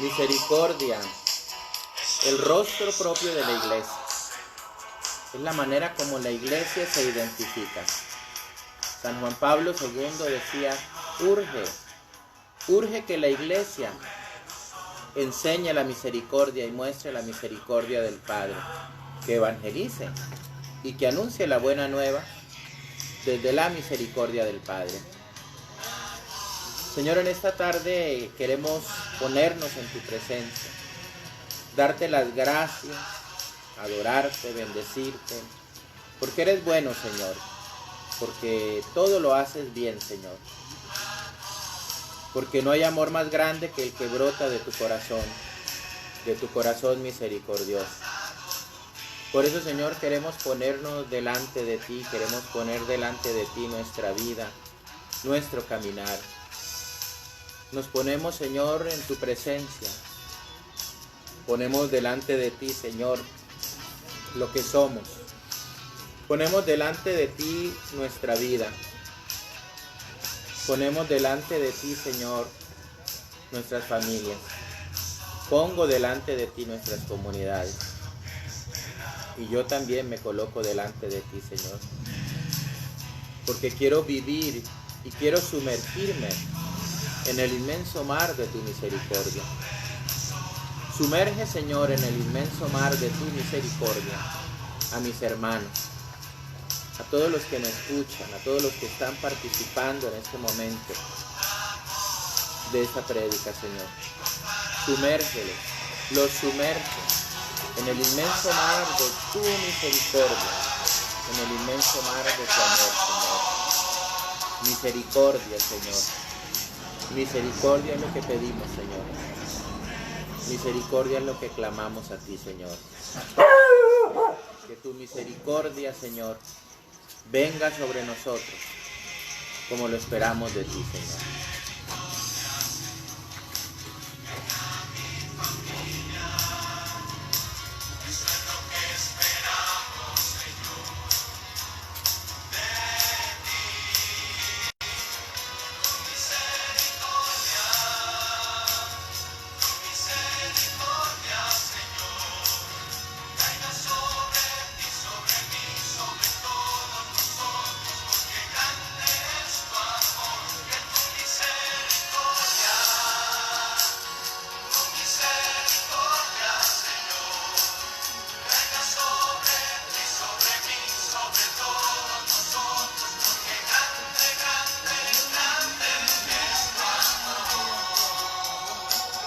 Misericordia, el rostro propio de la iglesia. Es la manera como la iglesia se identifica. San Juan Pablo II decía, urge que la iglesia enseñe la misericordia y muestre la misericordia del Padre, que evangelice y que anuncie la buena nueva desde la misericordia del Padre. Señor, en esta tarde queremos ponernos en tu presencia, darte las gracias, adorarte, bendecirte, porque eres bueno, Señor, porque todo lo haces bien, Señor, porque no hay amor más grande que el que brota de tu corazón misericordioso. Por eso, Señor, queremos ponernos delante de ti, queremos poner delante de ti nuestra vida, nuestro caminar. Nos ponemos, Señor, en tu presencia. Ponemos delante de ti, Señor, lo que somos. Ponemos delante de ti nuestra vida. Ponemos delante de ti, Señor, nuestras familias. Pongo delante de ti nuestras comunidades. Y yo también me coloco delante de ti, Señor. Porque quiero vivir y quiero sumergirme en el inmenso mar de tu misericordia. Sumerge, Señor, en el inmenso mar de tu misericordia a mis hermanos, a todos los que me escuchan, a todos los que están participando en este momento de esta prédica, Señor. Sumérgelos, los sumerge en el inmenso mar de tu misericordia, en el inmenso mar de tu amor, Señor. Misericordia, Señor. Misericordia es lo que pedimos, Señor. Misericordia es lo que clamamos a ti, Señor. Que tu misericordia, Señor, venga sobre nosotros, como lo esperamos de ti, Señor.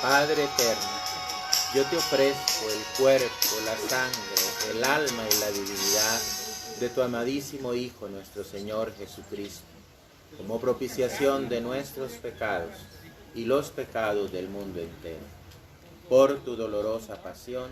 Padre eterno, yo te ofrezco el cuerpo, la sangre, el alma y la divinidad de tu amadísimo Hijo, nuestro Señor Jesucristo, como propiciación de nuestros pecados y los pecados del mundo entero. Por tu dolorosa pasión,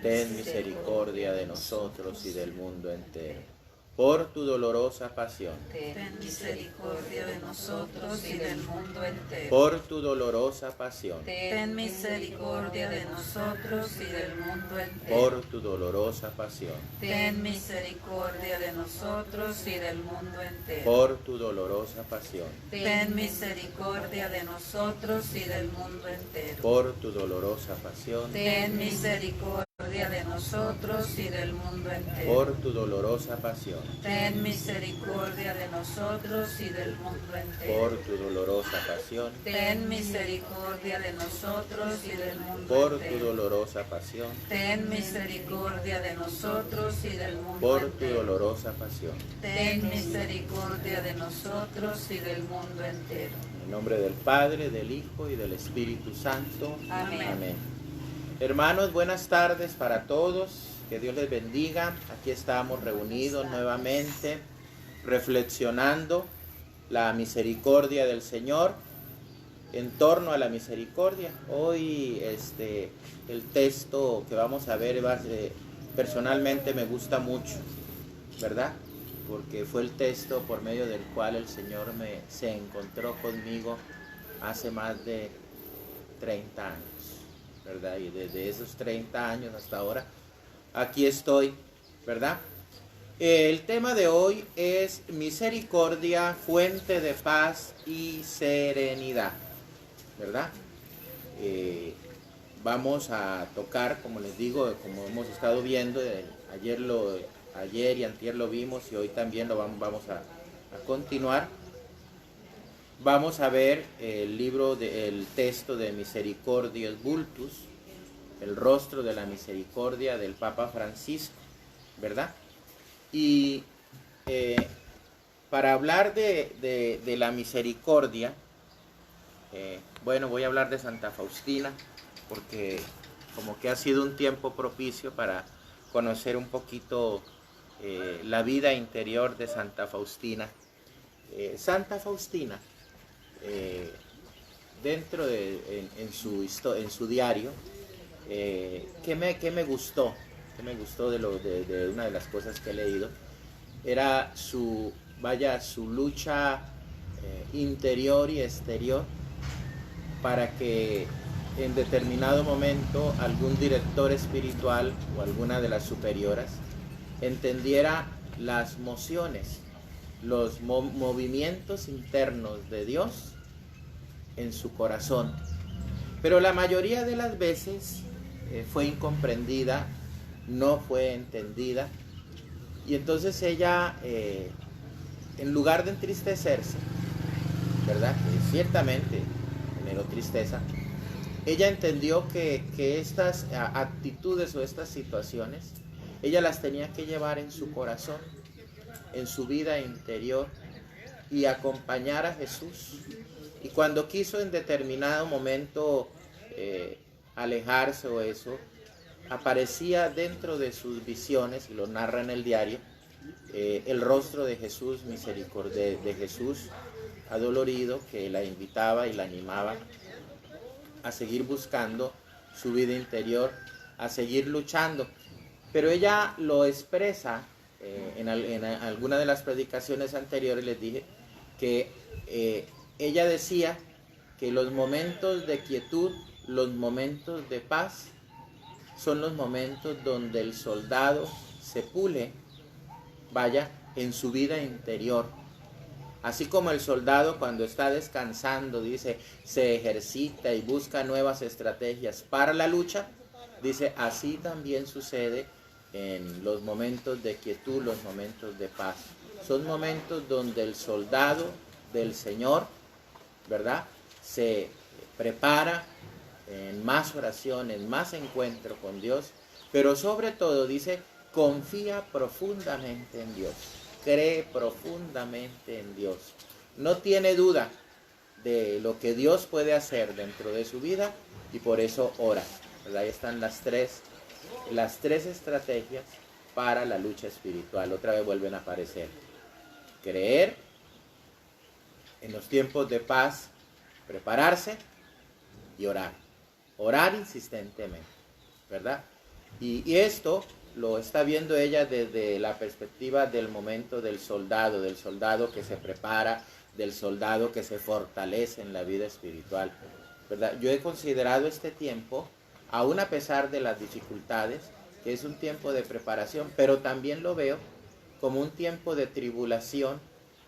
ten misericordia de nosotros y del mundo entero. Por tu dolorosa pasión, ten misericordia de nosotros y del mundo entero. Por tu dolorosa pasión, ten misericordia de nosotros y del mundo entero. Por tu dolorosa pasión, ten misericordia de nosotros y del mundo entero. Por tu dolorosa pasión, ten misericordia de nosotros y del mundo entero. Por tu dolorosa pasión, ten misericordia de nosotros y del mundo entero. Por tu dolorosa pasión, ten misericordia de nosotros y del mundo entero. Por tu dolorosa pasión, ten misericordia de nosotros y del mundo Por entero. tu dolorosa pasión, ten misericordia de nosotros y del mundo Por tu entero. dolorosa pasión. ten misericordia de nosotros y del mundo entero. En el nombre del Padre, del Hijo y del Espíritu Santo. Amén. Amén. Hermanos, buenas tardes para todos. Que Dios les bendiga. Aquí estamos reunidos nuevamente, reflexionando la misericordia del Señor, en torno a la misericordia. Hoy el texto que vamos a ver personalmente me gusta mucho, ¿verdad? Porque fue el texto por medio del cual el Señor se encontró conmigo hace más de 30 años, ¿verdad? Y desde esos 30 años hasta ahora, aquí estoy, ¿verdad? El tema de hoy es misericordia, fuente de paz y serenidad, ¿verdad? vamos a tocar, como les digo, como hemos estado viendo, ayer y antier lo vimos y hoy también lo vamos a continuar. Vamos a ver el texto de Misericordias Vultus, el rostro de la misericordia del Papa Francisco, ¿verdad? Y para hablar de la misericordia, bueno, voy a hablar de Santa Faustina, porque como que ha sido un tiempo propicio para conocer un poquito la vida interior de Santa Faustina. Santa Faustina, dentro de en su diario, ¿qué me gustó de una de las cosas que he leído? Era su lucha interior y exterior para que en determinado momento algún director espiritual o alguna de las superioras entendiera las mociones, los movimientos internos de Dios en su corazón. Pero la mayoría de las veces fue incomprendida, no fue entendida, y entonces ella, en lugar de entristecerse, ¿verdad? Que ciertamente generó tristeza, ella entendió que estas actitudes o estas situaciones, ella las tenía que llevar en su corazón, en su vida interior, y acompañar a Jesús. Y cuando quiso en determinado momento alejarse o eso, aparecía dentro de sus visiones, y lo narra en el diario, el rostro de Jesús misericordioso, de Jesús adolorido, que la invitaba y la animaba a seguir buscando su vida interior, a seguir luchando. Pero ella lo expresa en alguna de las predicaciones anteriores. Les dije que ella decía que los momentos de quietud, los momentos de paz, son los momentos donde el soldado se pule, vaya, en su vida interior. Así como el soldado cuando está descansando, dice, se ejercita y busca nuevas estrategias para la lucha, dice, así también sucede en los momentos de quietud, los momentos de paz. Son momentos donde el soldado del Señor, ¿verdad?, se prepara en más oraciones, más encuentro con Dios, pero sobre todo, dice, confía profundamente en Dios, cree profundamente en Dios, no tiene duda de lo que Dios puede hacer dentro de su vida, y por eso ora, ¿verdad? Ahí están las tres estrategias para la lucha espiritual. Otra vez vuelven a aparecer: creer en los tiempos de paz, prepararse y orar insistentemente, ¿verdad? Y esto lo está viendo ella desde la perspectiva del momento del soldado que se prepara, del soldado que se fortalece en la vida espiritual, ¿verdad? Yo he considerado este tiempo, aún a pesar de las dificultades, que es un tiempo de preparación, pero también lo veo como un tiempo de tribulación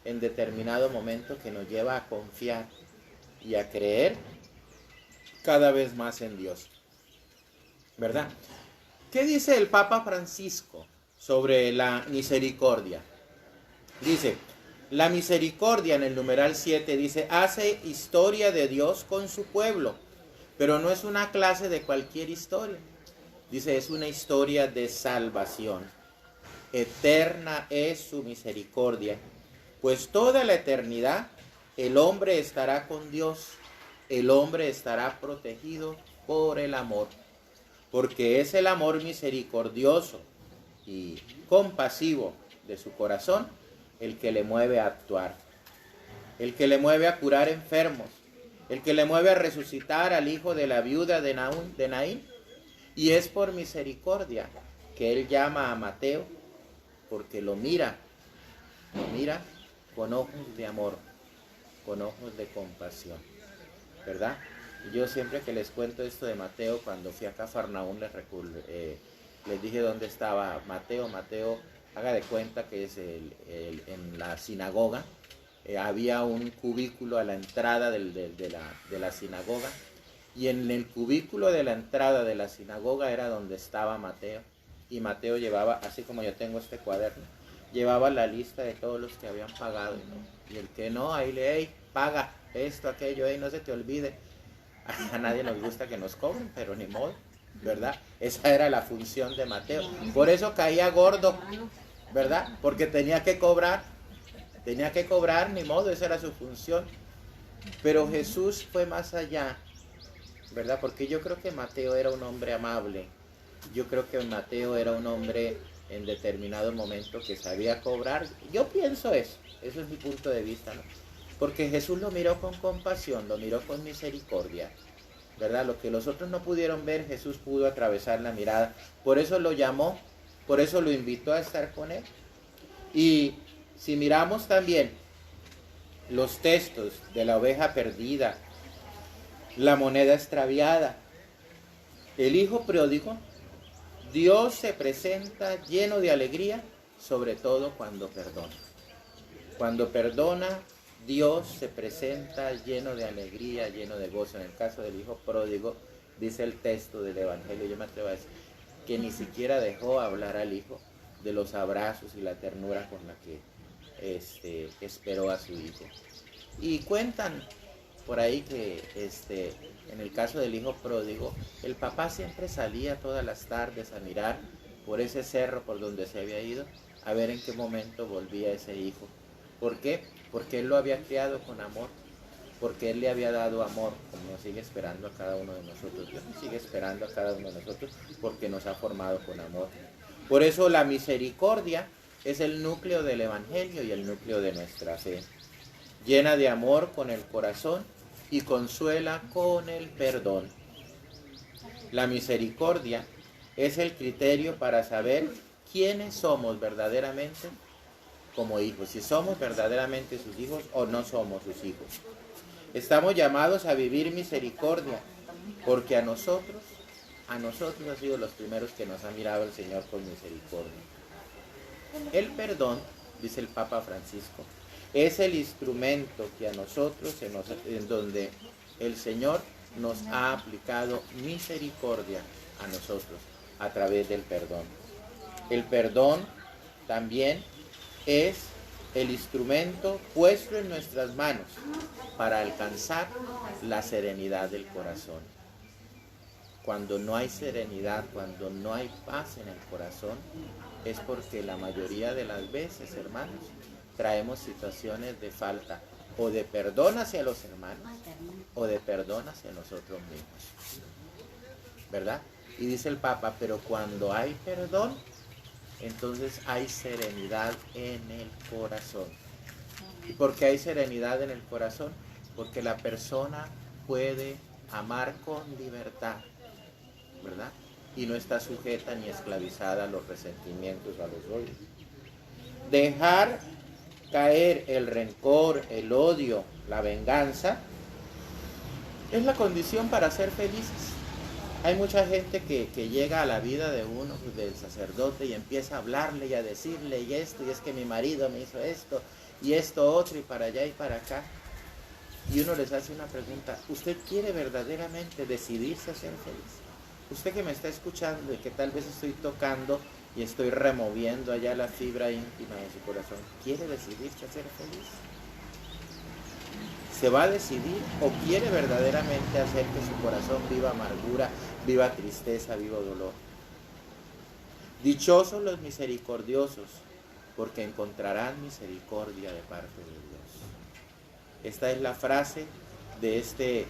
en determinado momento, que nos lleva a confiar y a creer cada vez más en Dios, ¿verdad? ¿Qué dice el Papa Francisco sobre la misericordia? Dice, la misericordia, en el numeral 7, dice, hace historia de Dios con su pueblo, pero no es una clase de cualquier historia. Dice, es una historia de salvación. Eterna es su misericordia, pues toda la eternidad el hombre estará con Dios, el hombre estará protegido por el amor, porque es el amor misericordioso y compasivo de su corazón el que le mueve a actuar, el que le mueve a curar enfermos, el que le mueve a resucitar al hijo de la viuda de Naín. Y es por misericordia que él llama a Mateo, porque lo mira con ojos de amor, con ojos de compasión, ¿verdad? Y yo siempre que les cuento esto de Mateo, cuando fui a Cafarnaún, les dije dónde estaba Mateo. Mateo, haga de cuenta que es en la sinagoga. Había un cubículo a la entrada de la sinagoga, Y en el cubículo de la entrada de la sinagoga era donde estaba Mateo. Y Mateo llevaba, así como yo tengo este cuaderno, llevaba la lista de todos los que habían pagado. ¿No? Y el que no, ahí le, hey, paga esto, aquello, no se te olvide. A nadie nos gusta que nos cobren, pero ni modo, ¿verdad? Esa era la función de Mateo. Por eso caía gordo, ¿verdad? Porque tenía que cobrar, ni modo, esa era su función. Pero Jesús fue más allá, ¿verdad? Porque yo creo que Mateo era un hombre amable. Yo creo que Mateo era un hombre en determinado momento que sabía cobrar. Yo pienso eso es mi punto de vista, ¿no? Porque Jesús lo miró con compasión, lo miró con misericordia, ¿verdad? Lo que los otros no pudieron ver, Jesús pudo atravesar la mirada. Por eso lo llamó, por eso lo invitó a estar con él. Y si miramos también los textos de la oveja perdida, la moneda extraviada, el hijo pródigo, Dios se presenta lleno de alegría, sobre todo cuando perdona. Cuando perdona, Dios se presenta lleno de alegría, lleno de gozo. En el caso del hijo pródigo, dice el texto del Evangelio, yo me atrevo a decir, que ni siquiera dejó hablar al hijo de los abrazos y la ternura con la que esperó a su hijo. Y cuentan por ahí que en el caso del hijo pródigo, el papá siempre salía todas las tardes a mirar por ese cerro por donde se había ido, a ver en qué momento volvía ese hijo. ¿Por qué? Porque él lo había criado con amor, porque él le había dado amor, como nos sigue esperando a cada uno de nosotros. Dios nos sigue esperando a cada uno de nosotros porque nos ha formado con amor. Por eso la misericordia es el núcleo del Evangelio y el núcleo de nuestra fe. Llena de amor con el corazón y consuela con el perdón. La misericordia es el criterio para saber quiénes somos verdaderamente como hijos, si somos verdaderamente sus hijos o no somos sus hijos. Estamos llamados a vivir misericordia, porque a nosotros ha sido los primeros que nos ha mirado el Señor con misericordia. El perdón, dice el Papa Francisco, es el instrumento que a nosotros, en donde el Señor nos ha aplicado misericordia a nosotros a través del perdón. El perdón también es el instrumento puesto en nuestras manos para alcanzar la serenidad del corazón. Cuando no hay serenidad, cuando no hay paz en el corazón, es porque la mayoría de las veces, hermanos, traemos situaciones de falta o de perdón hacia los hermanos o de perdón hacia nosotros mismos, ¿verdad? Y dice el Papa, pero cuando hay perdón, entonces hay serenidad en el corazón. ¿Y por qué hay serenidad en el corazón? Porque la persona puede amar con libertad, ¿verdad? Y no está sujeta ni esclavizada a los resentimientos o a los odios. Dejar caer el rencor, el odio, la venganza, es la condición para ser felices. Hay mucha gente que llega a la vida de uno, del sacerdote, y empieza a hablarle y a decirle, y esto, y es que mi marido me hizo esto, y esto otro, y para allá y para acá. Y uno les hace una pregunta, ¿usted quiere verdaderamente decidirse a ser feliz? Usted que me está escuchando y que tal vez estoy tocando y estoy removiendo allá la fibra íntima de su corazón, ¿quiere decidirse a ser feliz? ¿Se va a decidir o quiere verdaderamente hacer que su corazón viva amargura, viva tristeza, viva dolor? Dichosos los misericordiosos, porque encontrarán misericordia de parte de Dios. Esta es la frase de este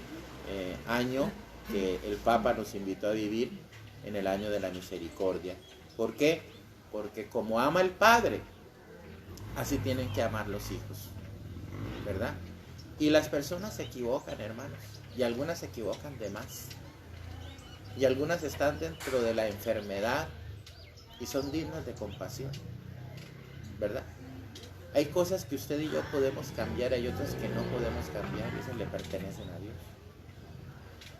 año que el Papa nos invitó a vivir en el año de la misericordia. ¿Por qué? Porque como ama el Padre, así tienen que amar los hijos, ¿verdad? Y las personas se equivocan, hermanos, y algunas se equivocan de más. Y algunas están dentro de la enfermedad y son dignas de compasión, ¿verdad? Hay cosas que usted y yo podemos cambiar, hay otras que no podemos cambiar, y esas le pertenecen a Dios.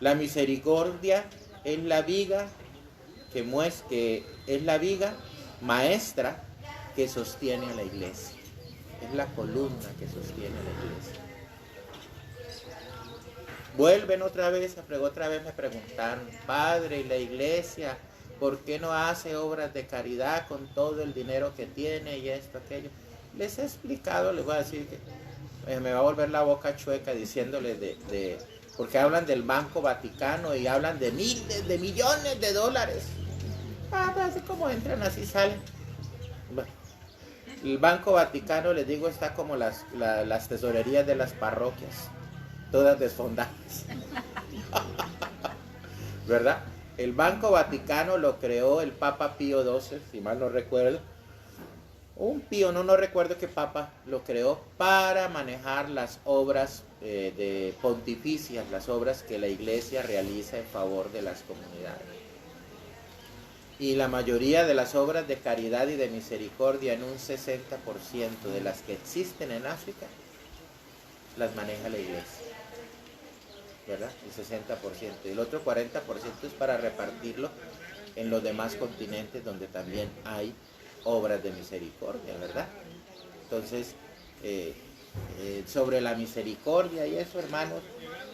La misericordia es la viga que es la viga maestra que sostiene a la iglesia. Es la columna que sostiene a la iglesia. Vuelven otra vez, otra vez me preguntaron, padre, ¿y la iglesia por qué no hace obras de caridad con todo el dinero que tiene y esto, aquello? Les he explicado, les voy a decir que me va a volver la boca chueca diciéndoles porque hablan del Banco Vaticano y hablan de miles de millones de dólares. Pues así como entran, así salen. Bueno, el Banco Vaticano, les digo, está como las tesorerías de las parroquias, todas desfondadas. ¿Verdad? El Banco Vaticano lo creó el Papa Pío XII, si mal no recuerdo. Un Pío, no recuerdo qué papa lo creó para manejar las obras de pontificias, las obras que la iglesia realiza en favor de las comunidades. Y la mayoría de las obras de caridad y de misericordia, en un 60% de las que existen en África, las maneja la iglesia, ¿verdad? El 60%. Y el otro 40% es para repartirlo en los demás continentes donde también hay obras de misericordia, ¿verdad? Entonces, sobre la misericordia y eso, hermanos,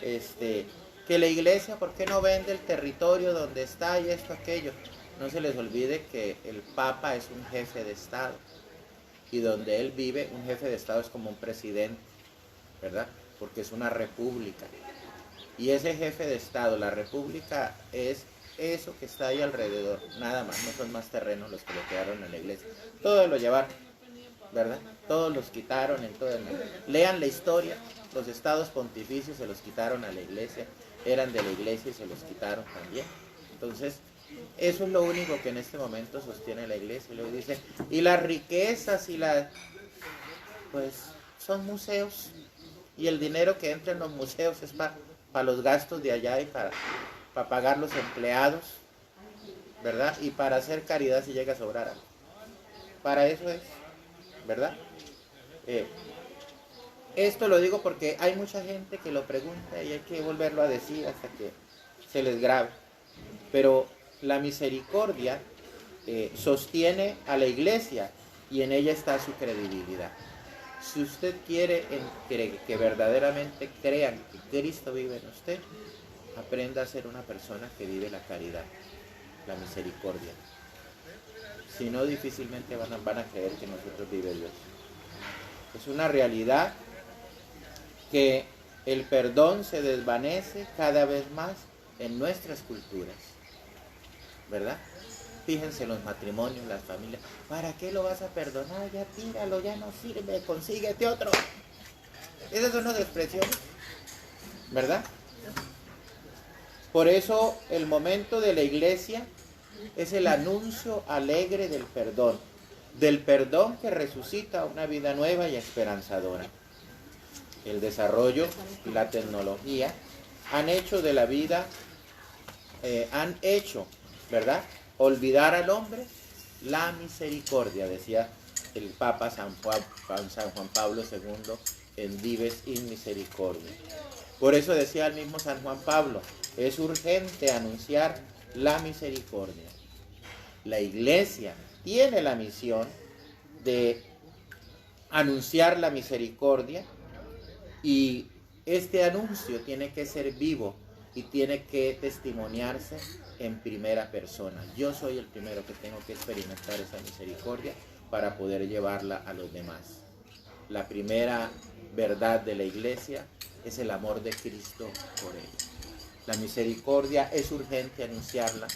que la iglesia, ¿por qué no vende el territorio donde está y esto, aquello? No se les olvide que el Papa es un jefe de Estado, y donde él vive, un jefe de Estado es como un presidente, ¿verdad? Porque es una república. Y ese jefe de Estado, la república, es eso que está ahí alrededor, nada más, no son más terrenos los que lo quedaron en la iglesia. Todos lo llevaron, ¿verdad? Todos los quitaron en todo el mundo. Lean la historia, los estados pontificios se los quitaron a la iglesia, eran de la iglesia y se los quitaron también. Entonces, eso es lo único que en este momento sostiene la iglesia. Y luego dice, y las riquezas y pues son museos, y el dinero que entra en los museos es para los gastos de allá y para pagar los empleados, ¿verdad? Y para hacer caridad si llega a sobrar algo. Para eso es, ¿verdad? Esto lo digo porque hay mucha gente que lo pregunta y hay que volverlo a decir hasta que se les grabe. Pero la misericordia sostiene a la iglesia y en ella está su credibilidad. Si usted quiere que verdaderamente crean que Cristo vive en usted, aprenda a ser una persona que vive la caridad, la misericordia. Si no, difícilmente van a creer que nosotros vive Dios. Es una realidad que el perdón se desvanece cada vez más en nuestras culturas, ¿verdad? Fíjense en los matrimonios, las familias. ¿Para qué lo vas a perdonar? Ya tíralo, ya no sirve, consíguete otro. Esas son las expresiones, ¿verdad? Por eso el momento de la iglesia es el anuncio alegre del perdón que resucita una vida nueva y esperanzadora. El desarrollo y la tecnología han hecho de la vida, ¿verdad?, olvidar al hombre la misericordia, decía el Papa San Juan Pablo II en Dives in Misericordia. Por eso decía el mismo San Juan Pablo, es urgente anunciar la misericordia. La iglesia tiene la misión de anunciar la misericordia y este anuncio tiene que ser vivo y tiene que testimoniarse en primera persona. Yo soy el primero que tengo que experimentar esa misericordia para poder llevarla a los demás. La primera verdad de la iglesia es el amor de Cristo por ella. La misericordia es urgente anunciarla.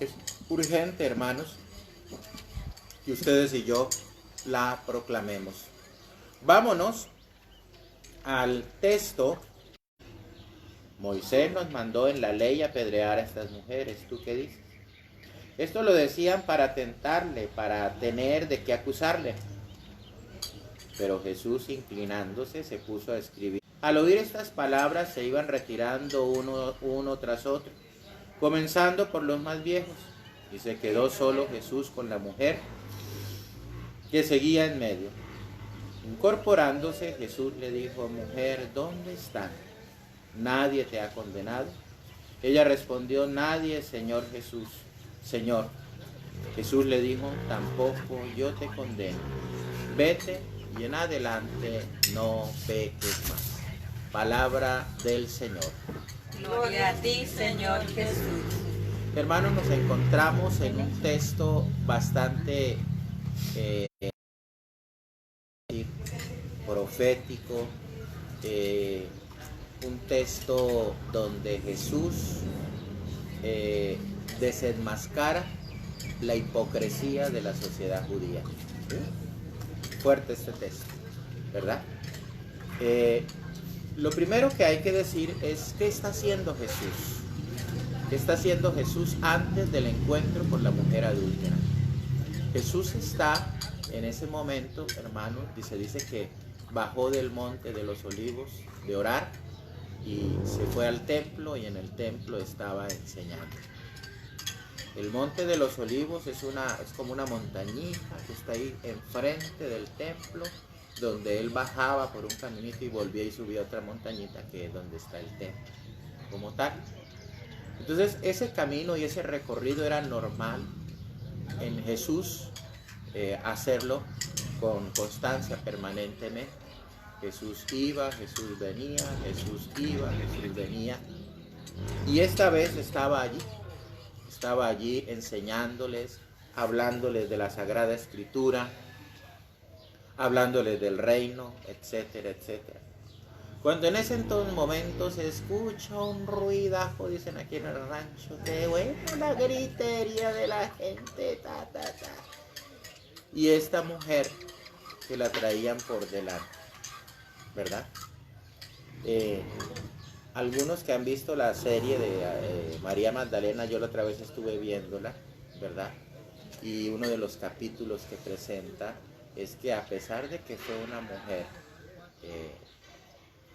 Es urgente, hermanos, que ustedes y yo la proclamemos. Vámonos al texto. Moisés nos mandó en la ley apedrear a estas mujeres. ¿Tú qué dices? Esto lo decían para tentarle, para tener de qué acusarle. Pero Jesús, inclinándose, se puso a escribir. Al oír estas palabras se iban retirando uno tras otro, comenzando por los más viejos, y se quedó solo Jesús con la mujer que seguía en medio. Incorporándose, Jesús le dijo, mujer, ¿dónde están? ¿Nadie te ha condenado? Ella respondió, nadie, Señor Jesús. Señor. Jesús le dijo, tampoco yo te condeno. Vete y en adelante no peques más. Palabra del Señor. Gloria a ti, Señor Jesús. Hermanos, nos encontramos en un texto bastante profético, un texto donde Jesús desenmascara la hipocresía de la sociedad judía. Fuerte este texto, ¿verdad? Lo primero que hay que decir es ¿qué está haciendo Jesús? ¿Qué está haciendo Jesús antes del encuentro con la mujer adúltera? Jesús está en ese momento, hermanos, se dice que bajó del monte de los olivos de orar y se fue al templo y en el templo estaba enseñando. El monte de los olivos es como una montañita que está ahí enfrente del templo, donde él bajaba por un caminito y volvía y subía otra montañita que es donde está el templo, como tal. Entonces ese camino y ese recorrido era normal en Jesús hacerlo con constancia permanentemente. Jesús iba, Jesús venía, Jesús iba, Jesús venía. Y esta vez estaba allí enseñándoles, hablándoles de la Sagrada Escritura, hablándoles del reino, etcétera, etcétera. Cuando en ese momento se escucha un ruidajo, dicen aquí en el rancho, que bueno, la gritería de la gente, ta, ta, ta. Y esta mujer que la traían por delante, ¿verdad? Algunos que han visto la serie de María Magdalena, yo la otra vez estuve viéndola, ¿verdad? Y uno de los capítulos que presenta es que a pesar de que fue una mujer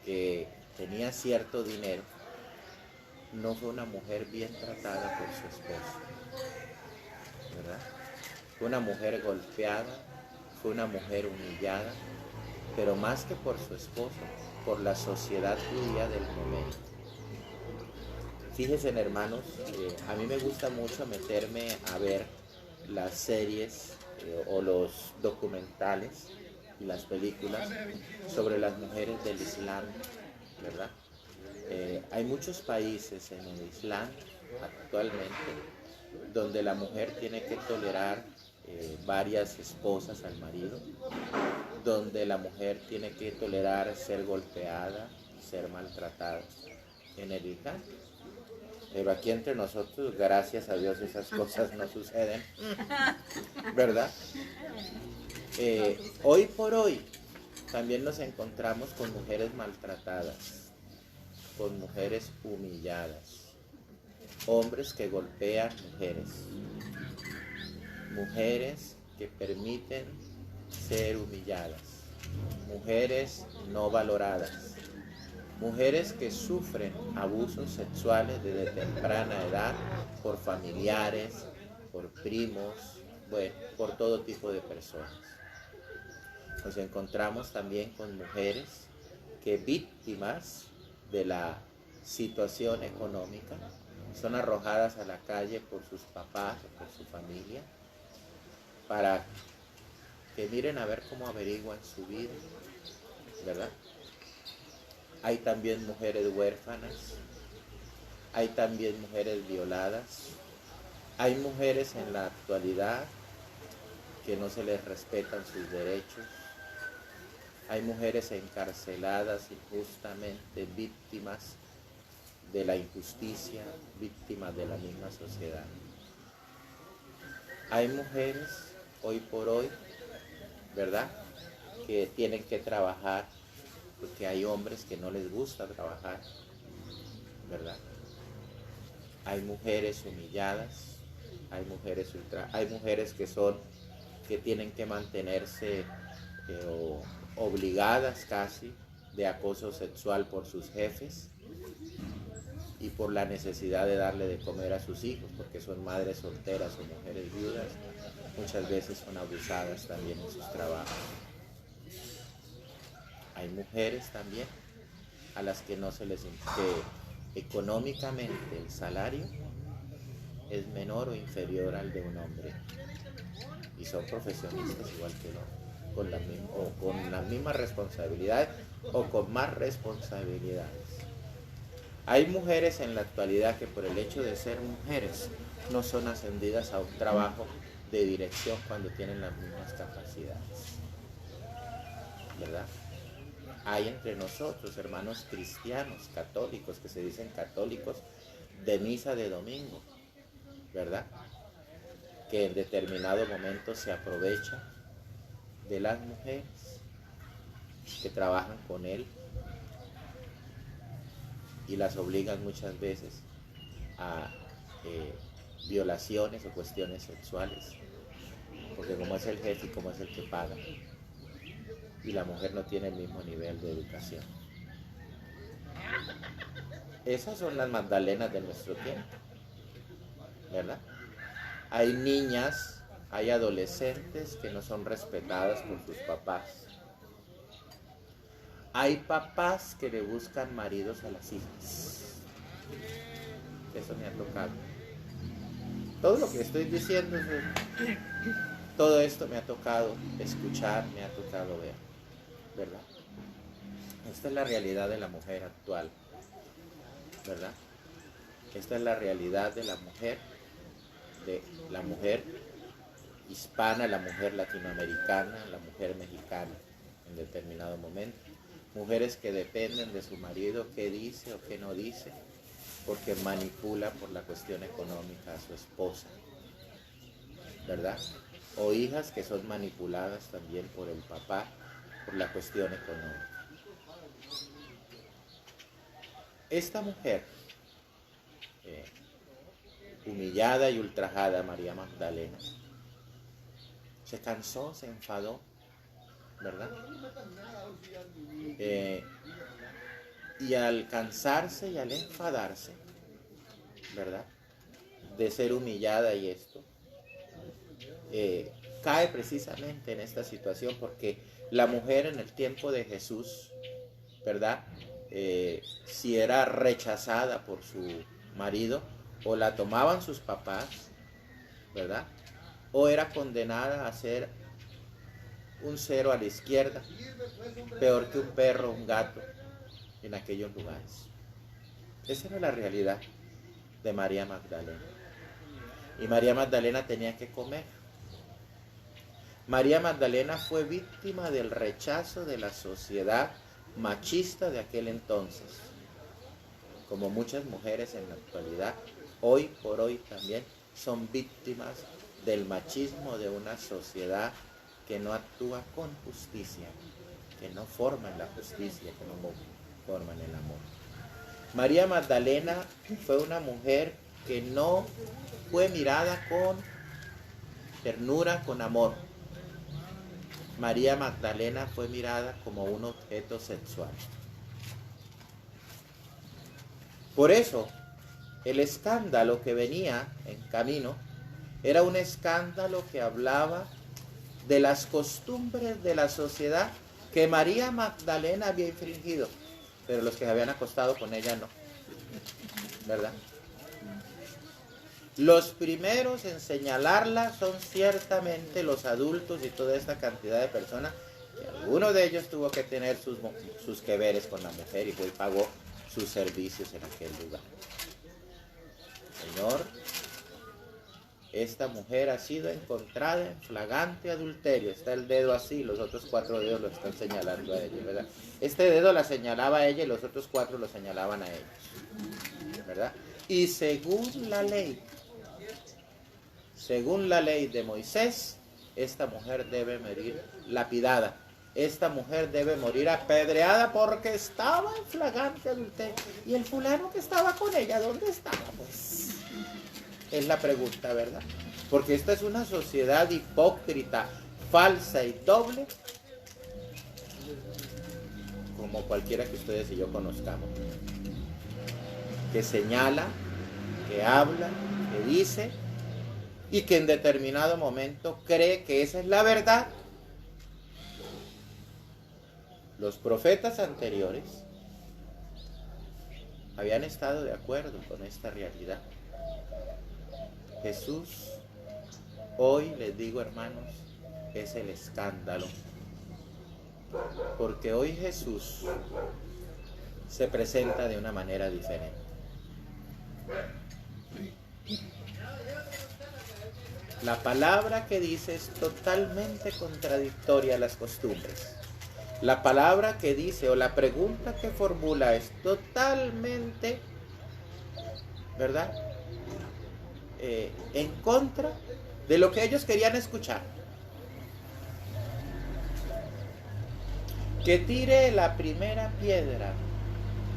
que tenía cierto dinero, no fue una mujer bien tratada por su esposo, ¿verdad? Fue una mujer golpeada, fue una mujer humillada, pero más que por su esposo, por la sociedad judía del momento. Fíjense, hermanos, a mí me gusta mucho meterme a ver las series o los documentales y las películas sobre las mujeres del Islam, ¿verdad? Hay muchos países en el Islam actualmente donde la mujer tiene que tolerar varias esposas al marido, donde la mujer tiene que tolerar ser golpeada, ser maltratada en el Islam. Pero aquí entre nosotros, gracias a Dios, esas cosas no suceden, ¿verdad? Hoy por hoy también nos encontramos con mujeres maltratadas, con mujeres humilladas, hombres que golpean mujeres que permiten ser humilladas, mujeres no valoradas, mujeres que sufren abusos sexuales desde temprana edad por familiares, por primos, bueno, por todo tipo de personas. Nos encontramos también con mujeres que víctimas de la situación económica son arrojadas a la calle por sus papás o por su familia para que miren a ver cómo averiguan su vida, ¿verdad? Hay también mujeres huérfanas, hay también mujeres violadas, hay mujeres en la actualidad que no se les respetan sus derechos, hay mujeres encarceladas injustamente, víctimas de la injusticia, víctimas de la misma sociedad. Hay mujeres hoy por hoy, ¿verdad?, que tienen que trabajar porque hay hombres que no les gusta trabajar, ¿verdad? Hay mujeres humilladas, hay mujeres que tienen que mantenerse obligadas casi de acoso sexual por sus jefes y por la necesidad de darle de comer a sus hijos, porque son madres solteras o mujeres viudas, muchas veces son abusadas también en sus trabajos. Hay mujeres también a las que no se les que económicamente el salario es menor o inferior al de un hombre y son profesionistas igual que el hombre. con las mismas responsabilidades o con más responsabilidades. Hay mujeres en la actualidad que por el hecho de ser mujeres no son ascendidas a un trabajo de dirección cuando tienen las mismas capacidades, ¿verdad? Hay entre nosotros hermanos cristianos, católicos, que se dicen católicos de misa de domingo, ¿verdad? Que en determinado momento se aprovechan de las mujeres que trabajan con él y las obligan muchas veces a violaciones o cuestiones sexuales, porque como es el jefe y como es el que paga, y la mujer no tiene el mismo nivel de educación. Esas son las Magdalenas de nuestro tiempo, ¿verdad? Hay niñas, hay adolescentes que no son respetadas por sus papás. Hay papás que le buscan maridos a las hijas. Eso me ha tocado. Todo lo que estoy diciendo, todo esto me ha tocado escuchar, me ha tocado ver, ¿verdad? Esta es la realidad de la mujer actual, ¿verdad? Esta es la realidad de la mujer hispana, la mujer latinoamericana, la mujer mexicana en determinado momento. Mujeres que dependen de su marido, qué dice o qué no dice, porque manipula por la cuestión económica a su esposa, ¿verdad? O hijas que son manipuladas también por el papá por la cuestión económica. Esta mujer, humillada y ultrajada, María Magdalena, se cansó, se enfadó, ¿verdad? Y al cansarse y al enfadarse, ¿verdad?, de ser humillada y esto, cae precisamente en esta situación porque la mujer en el tiempo de Jesús, ¿verdad?, si era rechazada por su marido, o la tomaban sus papás, ¿verdad?, o era condenada a ser un cero a la izquierda, peor que un perro, un gato, en aquellos lugares. Esa era la realidad de María Magdalena. Y María Magdalena tenía que comer. María Magdalena fue víctima del rechazo de la sociedad machista de aquel entonces, como muchas mujeres en la actualidad, hoy por hoy también son víctimas del machismo de una sociedad que no actúa con justicia, que no forma en la justicia, que no forma en el amor. María Magdalena fue una mujer que no fue mirada con ternura, con amor. María Magdalena fue mirada como un objeto sexual. Por eso, el escándalo que venía en camino era un escándalo que hablaba de las costumbres de la sociedad que María Magdalena había infringido, pero los que se habían acostado con ella no, ¿verdad? Los primeros en señalarla son ciertamente los adultos y toda esta cantidad de personas, que alguno de ellos tuvo que tener sus que veres con la mujer y fue y pagó sus servicios en aquel lugar. Señor, esta mujer ha sido encontrada en flagrante adulterio. Está el dedo así, los otros 4 dedos lo están señalando a ella, ¿verdad? Este dedo la señalaba a ella y los otros 4 lo señalaban a ellos, ¿verdad? Y según la ley de Moisés, esta mujer debe morir lapidada. Esta mujer debe morir apedreada porque estaba en flagrante adulterio. ¿Y el fulano que estaba con ella, dónde estaba? Pues es la pregunta, ¿verdad? Porque esta es una sociedad hipócrita, falsa y doble, como cualquiera que ustedes y yo conozcamos, que señala, que habla, que dice, y que en determinado momento cree que esa es la verdad. Los profetas anteriores habían estado de acuerdo con esta realidad. Jesús, hoy les digo, hermanos, es el escándalo Porque hoy Jesús se presenta de una manera diferente. La palabra que dice es totalmente contradictoria a las costumbres. La palabra que dice o la pregunta que formula es totalmente, ¿verdad? En contra de lo que ellos querían escuchar. Que tire la primera piedra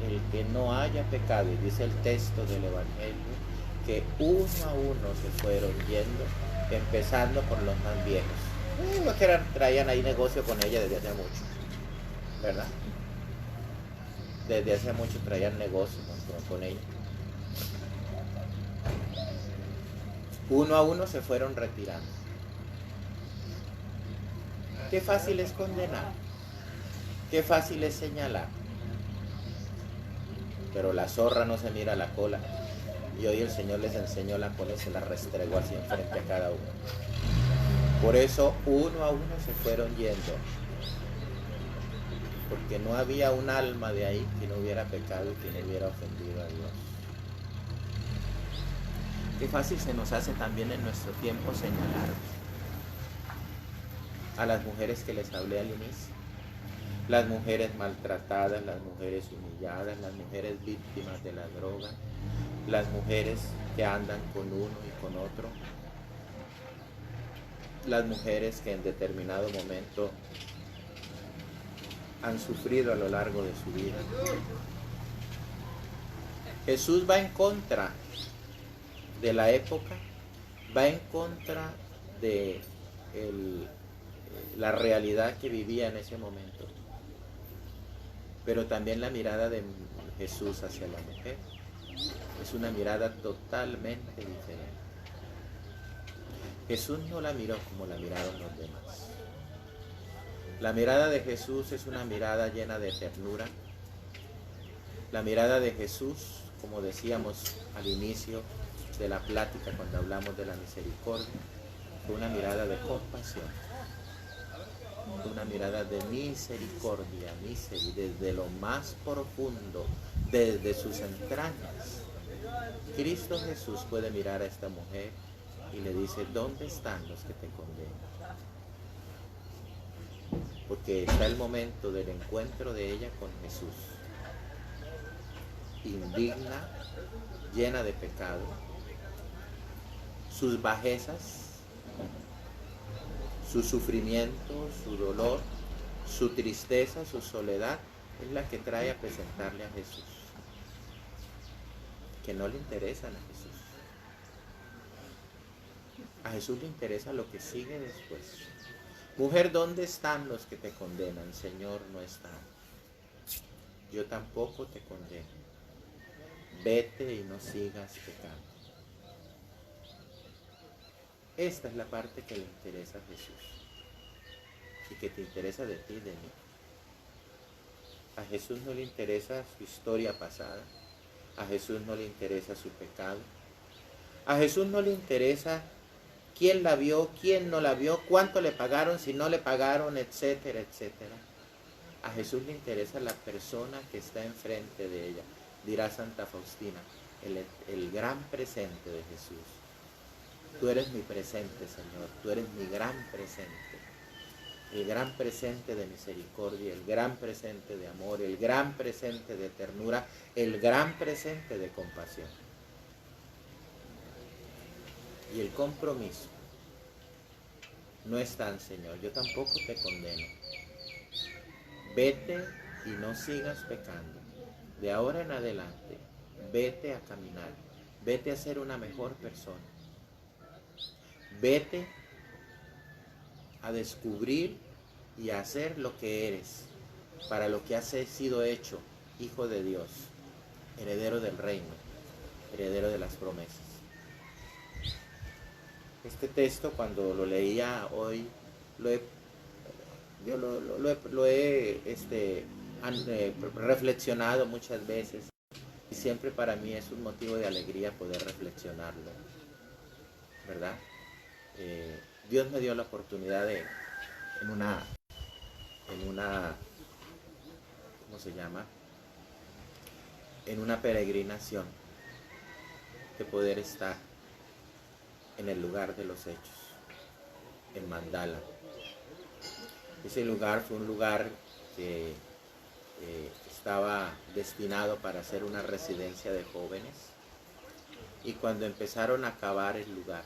el que no haya pecado. Y dice el texto del Evangelio que uno a uno se fueron yendo, empezando por los más viejos. Los que traían ahí negocio con ella desde hace mucho, ¿verdad? Desde hace mucho traían negocio con ella. Uno a uno se fueron retirando. Qué fácil es condenar. Qué fácil es señalar. Pero la zorra no se mira la cola. Y hoy el Señor les enseñó la cola y se la restregó así enfrente a cada uno. Por eso uno a uno se fueron yendo. Porque no había un alma de ahí que no hubiera pecado y que no hubiera ofendido a Dios. Qué fácil se nos hace también en nuestro tiempo señalar a las mujeres que les hablé al inicio. Las mujeres maltratadas, las mujeres humilladas, las mujeres víctimas de la droga, las mujeres que andan con uno y con otro, las mujeres que en determinado momento han sufrido a lo largo de su vida. Jesús va en contra de la época, va en contra de la realidad que vivía en ese momento. Pero también la mirada de Jesús hacia la mujer es una mirada totalmente diferente. Jesús no la miró como la miraron los demás. La mirada de Jesús es una mirada llena de ternura. La mirada de Jesús, como decíamos al inicio de la plática cuando hablamos de la misericordia, fue una mirada de compasión. Una mirada de misericordia, desde lo más profundo, desde sus entrañas. Cristo Jesús puede mirar a esta mujer y le dice, ¿dónde están los que te condenan? Porque está el momento del encuentro de ella con Jesús. Indigna, llena de pecado. Sus bajezas, su sufrimiento, su dolor, su tristeza, su soledad, es la que trae a presentarle a Jesús. Que no le interesan a Jesús. A Jesús le interesa lo que sigue después. Mujer, ¿dónde están los que te condenan? Señor, no están. Yo tampoco te condeno. Vete y no sigas pecando. Esta es la parte que le interesa a Jesús y que te interesa de ti y de mí. A Jesús no le interesa su historia pasada, a Jesús no le interesa su pecado, a Jesús no le interesa quién la vio, quién no la vio, cuánto le pagaron, si no le pagaron, etcétera, etcétera. A Jesús le interesa la persona que está enfrente de ella. Dirá Santa Faustina, el gran presente de Jesús. Tú eres mi presente, Señor, tú eres mi gran presente. El gran presente de misericordia, el gran presente de amor, el gran presente de ternura, el gran presente de compasión. Y el compromiso no es tan, Señor, yo tampoco te condeno. Vete y no sigas pecando. De ahora en adelante, vete a caminar, vete a ser una mejor persona. Vete a descubrir y a hacer lo que eres, para lo que has sido hecho, hijo de Dios, heredero del reino, heredero de las promesas. Este texto, cuando lo leía hoy, lo he reflexionado muchas veces, y siempre para mí es un motivo de alegría poder reflexionarlo, ¿verdad? Dios me dio la oportunidad de, en en una, ¿cómo se llama? En una peregrinación de poder estar en el lugar de los hechos, en Mandala. Ese lugar fue un lugar que estaba destinado para ser una residencia de jóvenes, y cuando empezaron a cavar el lugar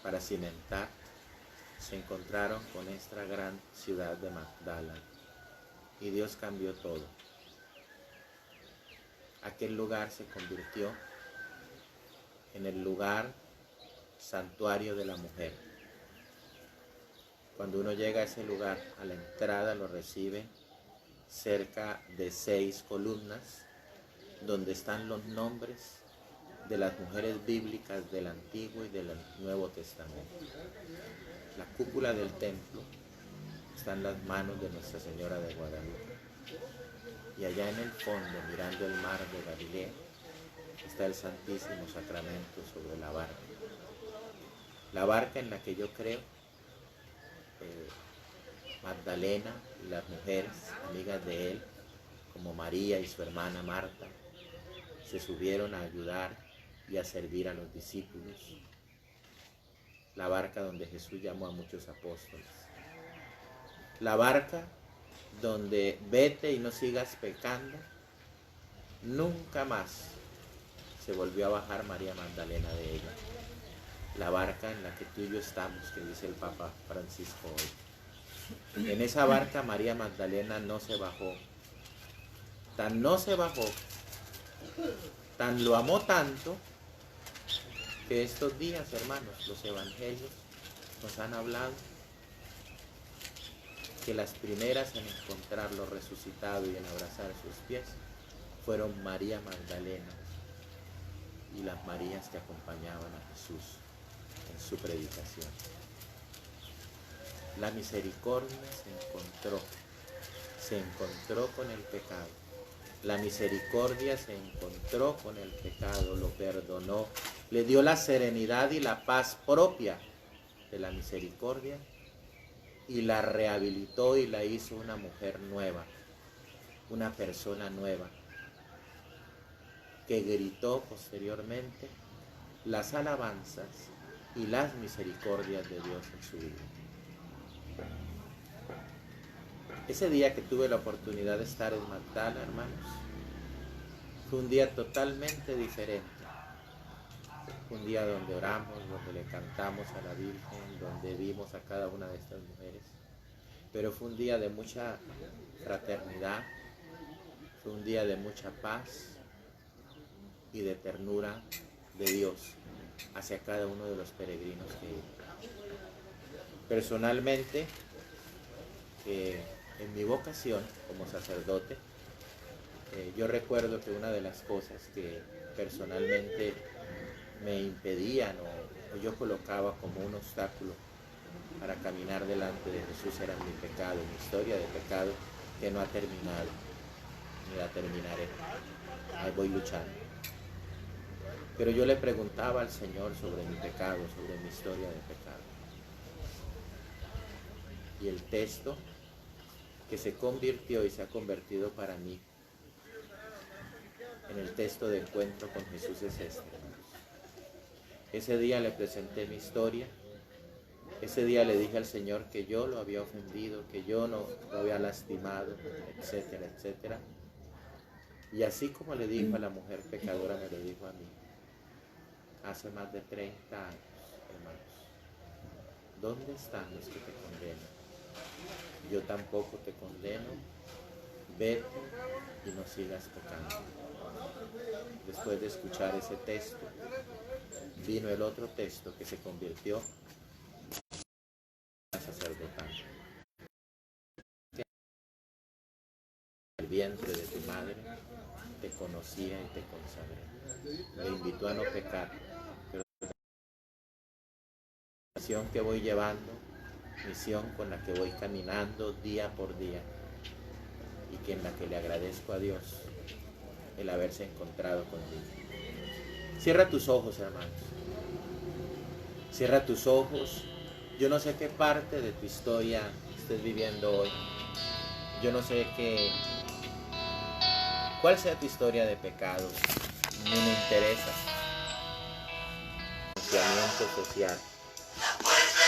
para cimentar, se encontraron con esta gran ciudad de Mandala, y Dios cambió todo. Aquel lugar se convirtió en el lugar santuario de la mujer. Cuando uno llega a ese lugar, a la entrada lo recibe cerca de 6 columnas donde están los nombres de las mujeres bíblicas del Antiguo y del Nuevo Testamento. La cúpula del templo está en las manos de Nuestra Señora de Guadalupe, y allá en el fondo, mirando el mar de Galilea, está el Santísimo Sacramento sobre la barca en la que yo creo Magdalena y las mujeres amigas de él, como María y su hermana Marta, se subieron a ayudar y a servir a los discípulos. La barca donde Jesús llamó a muchos apóstoles. La barca donde vete y no sigas pecando. Nunca más se volvió a bajar María Magdalena de ella. La barca en la que tú y yo estamos, que dice el Papa Francisco hoy. En esa barca María Magdalena no se bajó. Tan no se bajó, tan lo amó tanto, que estos días, hermanos, los evangelios nos han hablado que las primeras en encontrarlo resucitado y en abrazar sus pies fueron María Magdalena y las Marías que acompañaban a Jesús en su predicación. La misericordia se encontró con el pecado. La misericordia se encontró con el pecado, lo perdonó, le dio la serenidad y la paz propia de la misericordia, y la rehabilitó y la hizo una mujer nueva, una persona nueva, que gritó posteriormente las alabanzas y las misericordias de Dios en su vida. Ese día que tuve la oportunidad de estar en Magdala, hermanos, fue un día totalmente diferente. Un día donde oramos, donde le cantamos a la Virgen, donde vimos a cada una de estas mujeres. Pero fue un día de mucha fraternidad, fue un día de mucha paz y de ternura de Dios hacia cada uno de los peregrinos que iban. Personalmente, en mi vocación como sacerdote, yo recuerdo que una de las cosas que personalmente me impedían o yo colocaba como un obstáculo para caminar delante de Jesús era mi pecado, mi historia de pecado que no ha terminado, ni la terminaré. Ahí voy luchando. Pero yo le preguntaba al Señor sobre mi pecado, sobre mi historia de pecado. Y el texto que se convirtió y se ha convertido para mí en el texto de encuentro con Jesús es este. Ese día le presenté mi historia. Ese día le dije al Señor que yo lo había ofendido, que yo no lo había lastimado, etcétera, etcétera. Y así como le dijo a la mujer pecadora, me lo dijo a mí. Hace más de 30 años, hermanos. ¿Dónde están los que te condenan? Yo tampoco te condeno. Vete y no sigas pecando. Después de escuchar ese texto, vino el otro texto que se convirtió en sacerdotal. El vientre de tu madre te conocía y te consagré. Me invitó a no pecar, pero la misión que voy llevando, misión con la que voy caminando día por día y que en la que le agradezco a Dios el haberse encontrado conmigo. Cierra tus ojos, hermanos. Cierra tus ojos. Yo no sé qué parte de tu historia estés viviendo hoy. Yo no sé cuál sea tu historia de pecado. No me interesa. Financiamiento social.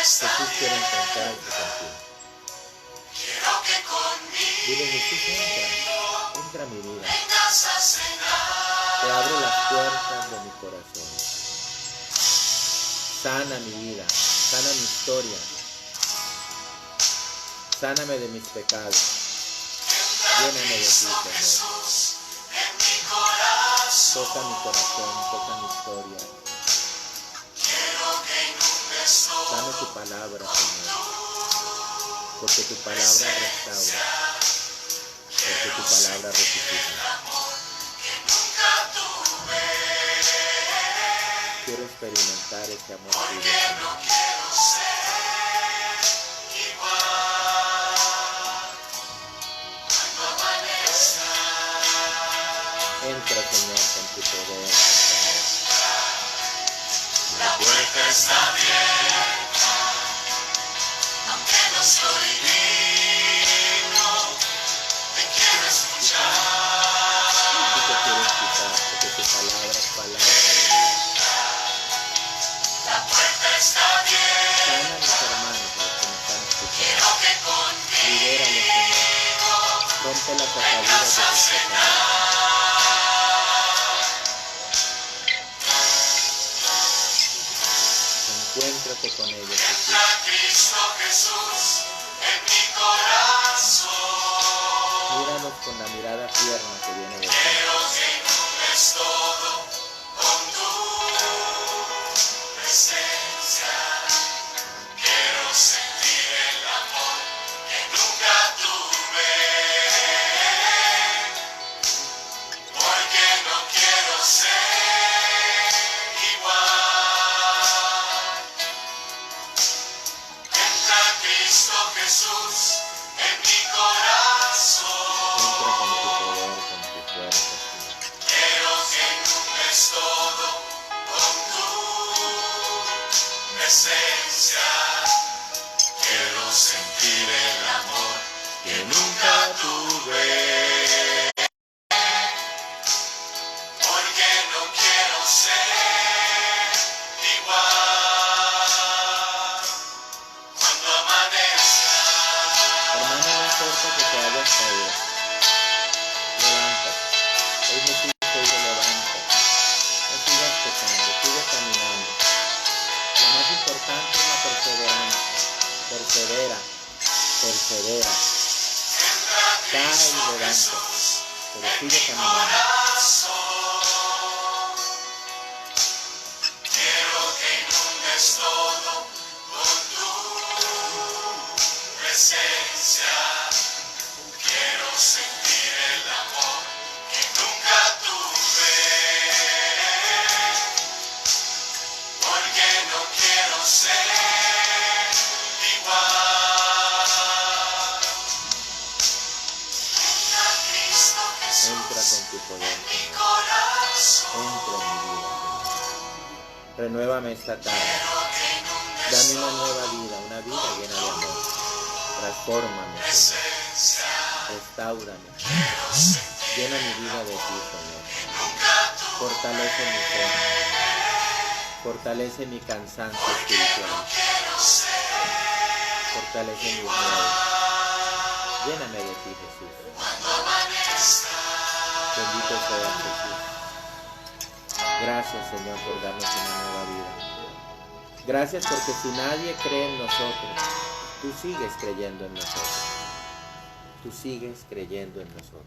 Jesús quiere encontrarse contigo. Dile, Jesús, entra a mi vida. Te abro las puertas de mi corazón. Sana mi vida, sana mi historia. Sáname de mis pecados. Lléname de ti, Señor. Toca mi corazón, toca mi historia. Dame tu palabra, Señor. Porque tu palabra restaura. Porque tu palabra resucita. Quiero experimentar ese amor tuyo, Señor. Entra, Señor, con tu poder, Señor. La puerta está abierta, aunque no soy digno, te quiero escuchar. Yo te quiero escuchar, porque tu palabra es palabra de Dios. La puerta está abierta. Sana a mis hermanos, los que me están escuchando. Quiero que conmigo Libéralos, Señor. Rompe las ataduras de tus pecados. Encuéntrate con ellos, Jesús. entra Cristo Jesús en mi corazón. Míralos con la mirada tierna que viene de ti. Quiero que inundes todo con tu presencia. Quiero sentir el amor que nunca tuve. Porque no quiero ser igual. Entra Cristo Jesús en mi corazón. Entra con tu poder, con tu fuerza, Señor. Quiero que inundes todo con tu presencia. Quiero sentir el amor que nunca tuve. Porque no quiero ser igual. Cuando amanezca, Hermana, no importa que te hayas caído. Levántate. Hoy Jesús te dice, levántate. No sigas pecando, sigue caminando. Lo más importante es la perseverancia. Persevera, persevera. Cae y levanta. Pero sigue caminando. quiero que inundes todo con tu presencia. Quiero sentir el amor que nunca tuve. Porque no quiero ser igual. Entra Cristo Jesús Entra con tu poder, en mi Señor. corazón. Entra en mi vida, Señor. Renuévame esta tarde. Quiero que inundes Dame una nueva vida, una vida llena de amor. Transfórmame, Señor. presencia. Restaurame. Quiero sentir Llena mi vida de ti, Señor. nunca tuve. Fortalece mi fe. Fortalece mi cansancio espiritual. Quiero ser Fortalece mis miedos. Lléname de ti, Jesús. cuando amanezca. Bendito seas, Jesús. Gracias, Señor, por darnos una nueva vida. Gracias porque si nadie cree en nosotros, tú sigues creyendo en nosotros. Tú sigues creyendo en nosotros.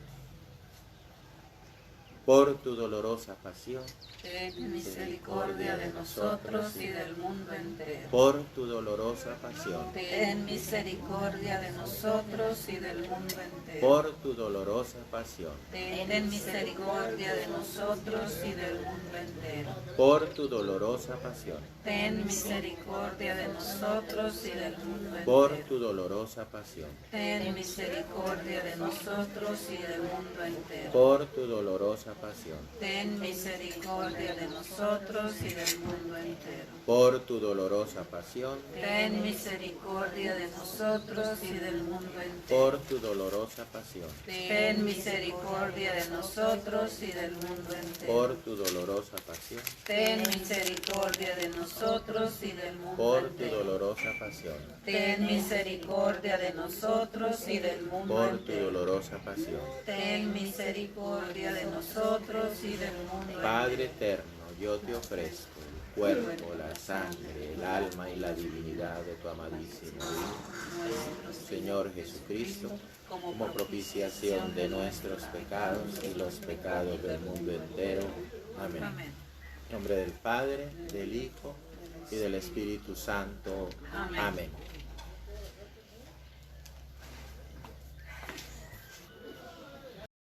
Por tu dolorosa pasión, Ten misericordia de nosotros y del mundo entero. por tu dolorosa pasión, Ten misericordia de nosotros y del mundo entero. por tu dolorosa pasión, Ten misericordia de nosotros y del mundo entero. por tu dolorosa pasión, Ten misericordia de nosotros y del mundo por entero. tu dolorosa pasión, Ten misericordia de nosotros y del mundo entero. por tu dolorosa pasión. Ten misericordia de nosotros y del mundo entero. Por tu dolorosa pasión. Ten misericordia de nosotros y del mundo entero. Por tu dolorosa pasión. Ten misericordia de nosotros y del mundo entero. Por tu dolorosa pasión. Ten misericordia de nosotros y del mundo Por tu entero. dolorosa pasión. Ten misericordia de nosotros y del mundo Por tu entero. dolorosa pasión. Ten misericordia de nosotros y del mundo Padre eterno, yo te ofrezco el cuerpo, la sangre, el alma y la divinidad de tu amadísimo Hijo, Señor Jesucristo, como propiciación de nuestros pecados y los pecados del mundo entero. Amén. En nombre del Padre, del Hijo y del Espíritu Santo. Amén.